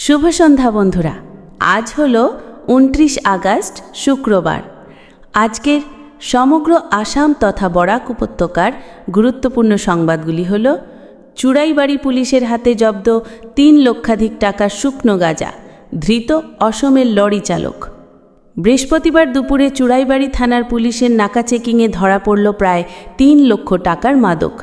শুভ সন্ধ্যা বন্ধুরা। আজ হলো 29 আগস্ট শুক্রবার। আজকের সমগ্র আসাম তথা বরাক উপত্যকার গুরুত্বপূর্ণ সংবাদগুলি হল: চুড়াইবাড়ি পুলিশের হাতে জব্দ 3 লক্ষাধিক টাকার শুকনো গাঁজা, ধৃত অসমের লরি চালক। বৃহস্পতিবার দুপুরে চুড়াইবাড়ি থানার পুলিশের নাকা চেকিংয়ে ধরা পড়ল প্রায় 3 লক্ষ টাকার মাদক,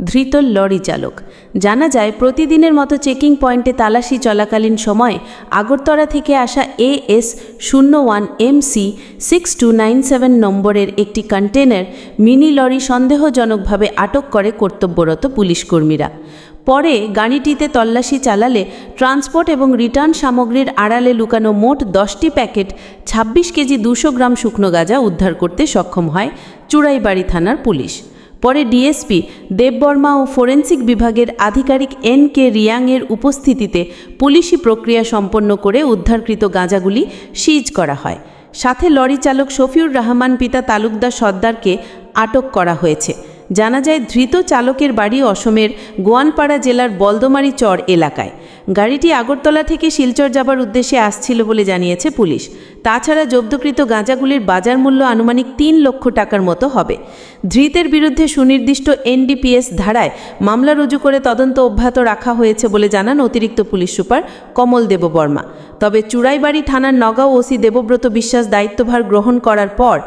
ধৃত লরি চালক। জানা যায়, প্রতিদিনের মতো চেকিং পয়েন্টে তালাশি চলাকালীন সময় আগরতলা থেকে আসা AS01MC 6297 নম্বরের একটি কন্টেনার মিনি লরি সন্দেহজনকভাবে আটক করে কর্তব্যরত পুলিশকর্মীরা। পরে গাড়িটিতে তল্লাশি চালালে ট্রান্সপোর্ট এবং রিটার্ন সামগ্রীর আড়ালে লুকানো মোট 10টি প্যাকেট 26 কেজি 200 গ্রাম শুকনো গাঁজা উদ্ধার করতে সক্ষম হয় চুড়াইবাড়ি থানার পুলিশ। পরে ডিএসপি দেববর্মা ও ফরেন্সিক বিভাগের আধিকারিক NK রিয়াংয়ের উপস্থিতিতে পুলিশি প্রক্রিয়া সম্পন্ন করে উদ্ধারকৃত গাঁজাগুলি সিজ করা হয়। সাথে লরি চালক শফিউর রহমান পিতা তালুকদার সর্দারকে আটক করা হয়েছে। জানা যায়, ধৃত চালকের বাড়ি অসমের গোয়ালপাড়া জেলার বলদমারি চর এলাকায়। গাড়িটি আগরতলা থেকে শিলচর যাবার উদ্দেশ্যে আসছিল বলে জানিয়েছে পুলিশ। তাছাড়া জব্দকৃত গাঁজাগুলির বাজার মূল্য আনুমানিক 3 লক্ষ টাকার মতো হবে। ধৃতের বিরুদ্ধে সুনির্দিষ্ট NDPS ধারায় মামলা রুজু করে তদন্ত অব্যাহত রাখা হয়েছে বলে জানান অতিরিক্ত পুলিশ সুপার কমল দেববর্মা। তবে চুড়াইবাড়ি থানার নগাঁও ওসি দেবব্রত বিশ্বাস দায়িত্বভার গ্রহণ করার পর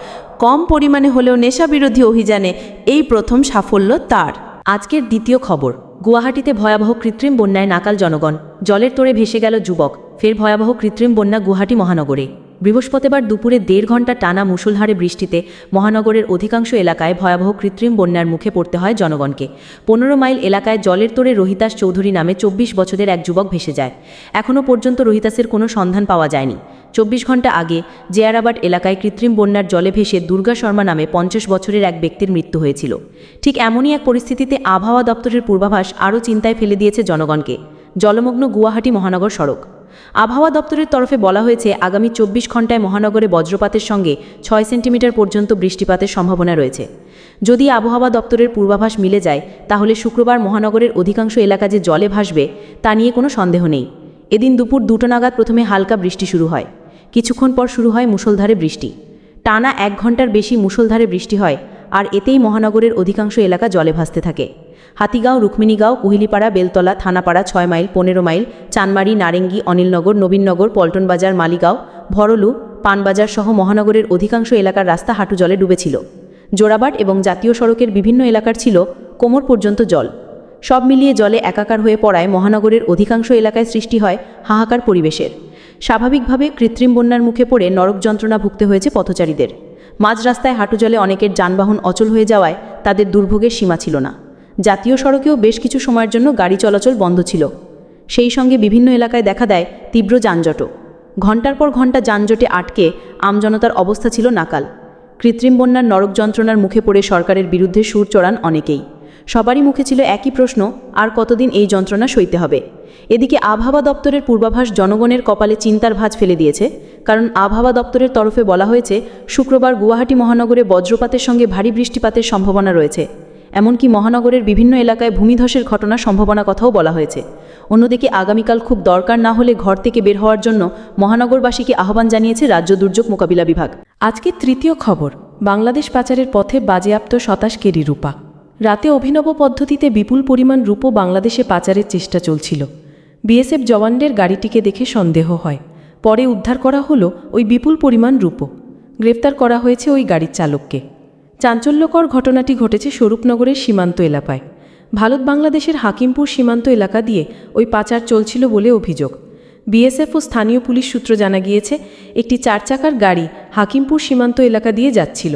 কম পরিমাণে হলেও নেশা বিরোধী অভিযানে এই প্রথম সাফল্য তার। আজকের দ্বিতীয় খবর: গুয়াহাটিতে ভয়াবহ কৃত্রিম বন্যায় নাকাল জনগণ, জলের তোড়ে ভেসে গেল যুবক। ফের ভয়াবহ কৃত্রিম বন্যা গুয়াহাটি মহানগরে। বৃহস্পতিবার দুপুরে 1.5 ঘণ্টা টানা মুষলধারে বৃষ্টিতে মহানগরের অধিকাংশ এলাকায় ভয়াবহ কৃত্রিম বন্যার মুখে পড়তে হয় জনগণকে। 15 মাইল এলাকায় জলের তোড়ে রোহিতাস চৌধুরী নামে 24 বছরের এক যুবক ভেসে যায়। এখনও পর্যন্ত রোহিতাসের কোনো সন্ধান পাওয়া যায়নি। 24 ঘণ্টা আগে জেয়ারাবাদ এলাকায় কৃত্রিম বন্যার জলে ভেসে দুর্গা শর্মা নামে 50 বছরের এক ব্যক্তির মৃত্যু হয়েছিল। ঠিক এমনই এক পরিস্থিতিতে আবহাওয়া দপ্তরের পূর্বাভাস আরও চিন্তায় ফেলে দিয়েছে জনগণকে। জলমগ্ন গুয়াহাটি মহানগর সড়ক। আবহাওয়া দপ্তরের তরফে বলা হয়েছে, আগামী 24 ঘণ্টায় মহানগরে বজ্রপাতের সঙ্গে 6 সেন্টিমিটার পর্যন্ত বৃষ্টিপাতের সম্ভাবনা রয়েছে। যদি আবহাওয়া দপ্তরের পূর্বাভাস মিলে যায়, তাহলে শুক্রবার মহানগরের অধিকাংশ এলাকা যে জলে ভাসবে তা নিয়ে কোনো সন্দেহ নেই। এদিন দুপুর 2টা নাগাদ প্রথমে হালকা বৃষ্টি শুরু হয়। কিছুক্ষণ পর শুরু হয় মুষলধারে বৃষ্টি। টানা 1 ঘণ্টার বেশি মুষলধারে বৃষ্টি হয়, আর এতেই মহানগরের অধিকাংশ এলাকা জলে ভাসতে থাকে। হাতিগাঁও, রুক্মিণীগাঁও, কুহিলিপাড়া, বেলতলা, থানাপাড়া, 6 মাইল, 15 মাইল, চানমারি, নারেঙ্গি, অনিলনগর, নবীননগর, পল্টন বাজার, মালিগাঁও, ভরলু, পানবাজার সহ মহানগরের অধিকাংশ এলাকার রাস্তা হাঁটু জলে ডুবেছিল। জোড়াবাট এবং জাতীয় সড়কের বিভিন্ন এলাকার ছিল কোমর পর্যন্ত জল। সব মিলিয়ে জলে একাকার হয়ে পড়ায় মহানগরের অধিকাংশ এলাকায় সৃষ্টি হয় হাহাকার পরিবেশের। স্বাভাবিকভাবে কৃত্রিম বন্যার মুখে পড়ে নরক যন্ত্রণা ভুগতে হয়েছে পথচারীদের। মাঝ রাস্তায় হাঁটু জলে অনেকের যানবাহন অচল হয়ে যাওয়ায় তাদের দুর্ভোগের সীমা ছিল না। জাতীয় সড়কেও বেশ কিছু সময়ের জন্য গাড়ি চলাচল বন্ধ ছিল। সেই সঙ্গে বিভিন্ন এলাকায় দেখা দেয় তীব্র যানজটও। ঘণ্টার পর ঘণ্টা যানজটে আটকে আমজনতার অবস্থা ছিল নাকাল। কৃত্রিম বন্যার নরক যন্ত্রণার মুখে পড়ে সরকারের বিরুদ্ধে সুর চড়ান অনেকেই। সবারই মুখে ছিল একই প্রশ্ন: আর কতদিন এই যন্ত্রণা সইতে হবে? এদিকে আবহাওয়া দপ্তরের পূর্বাভাস জনগণের কপালে চিন্তার ভাঁজ ফেলে দিয়েছে। কারণ আবহাওয়া দপ্তরের তরফে বলা হয়েছে, শুক্রবার গুয়াহাটি মহানগরে বজ্রপাতের সঙ্গে ভারী বৃষ্টিপাতের সম্ভাবনা রয়েছে। এমনকি মহানগরের বিভিন্ন এলাকায় ভূমিধসের ঘটনার সম্ভাবনা কথাও বলা হয়েছে। অন্যদিকে আগামীকাল খুব দরকার না হলে ঘর থেকে বের হওয়ার জন্য মহানগরবাসীকে আহ্বান জানিয়েছে রাজ্য দুর্যোগ মোকাবিলা বিভাগ। আজকে তৃতীয় খবর: বাংলাদেশ পাচারের পথে বাজেয়াপ্ত 27 কেজি রূপা। রাতে অভিনব পদ্ধতিতে বিপুল পরিমাণ রূপো বাংলাদেশে পাচারের চেষ্টা চলছিল। বিএসএফ জওয়ানদের গাড়িটিকে দেখে সন্দেহ হয়। পরে উদ্ধার করা হলো ওই বিপুল পরিমাণ রূপো। গ্রেফতার করা হয়েছে ওই গাড়ির চালককে। চাঞ্চল্যকর ঘটনাটি ঘটেছে স্বরূপনগরের সীমান্ত এলাকায়। ভারত বাংলাদেশের হাকিমপুর সীমান্ত এলাকা দিয়ে ওই পাচার চলছিল বলে অভিযোগ। বিএসএফ ও স্থানীয় পুলিশ সূত্র জানা গিয়েছে, একটি 4 চাকার গাড়ি হাকিমপুর সীমান্ত এলাকা দিয়ে যাচ্ছিল।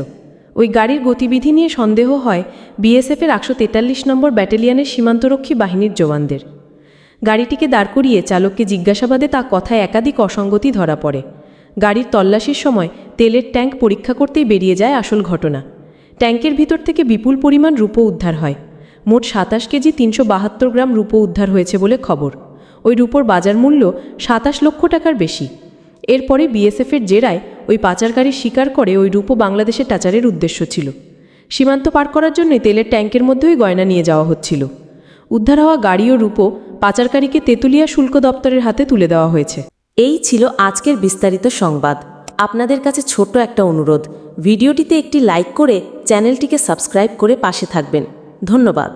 ওই গাড়ির গতিবিধি নিয়ে সন্দেহ হয় বিএসএফের 143 নম্বর ব্যাটালিয়নের সীমান্তরক্ষী বাহিনীর জওয়ানদের। গাড়িটিকে দাঁড় করিয়ে চালককে জিজ্ঞাসাবাদে তা কথায় একাধিক অসঙ্গতি ধরা পড়ে। গাড়ির তল্লাশির সময় তেলের ট্যাঙ্ক পরীক্ষা করতেই বেরিয়ে যায় আসল ঘটনা। ট্যাঙ্কের ভিতর থেকে বিপুল পরিমাণ রূপো উদ্ধার হয়। মোট 27 কেজি 372 গ্রাম রূপো উদ্ধার হয়েছে বলে খবর। ওই রূপোর বাজার মূল্য 27 লক্ষ টাকার বেশি। এরপরে বিএসএফের জেরায় ওই পাচারকারী স্বীকার করে ওই রূপো বাংলাদেশে পাচারের উদ্দেশ্য ছিল। সীমান্ত পার করার জন্য তেলের ট্যাঙ্কের মধ্যেই গয়না নিয়ে যাওয়া হচ্ছিল। উদ্ধার হওয়া গাড়ি ও রূপো পাচারকারীকে তেঁতুলিয়া শুল্ক দপ্তরের হাতে তুলে দেওয়া হয়েছে। এই ছিল আজকের বিস্তারিত সংবাদ। আপনাদের কাছে ছোট্ট একটা অনুরোধ, ভিডিওটিতে একটি লাইক করে চ্যানেলটিকে সাবস্ক্রাইব করে পাশে থাকবেন। ধন্যবাদ।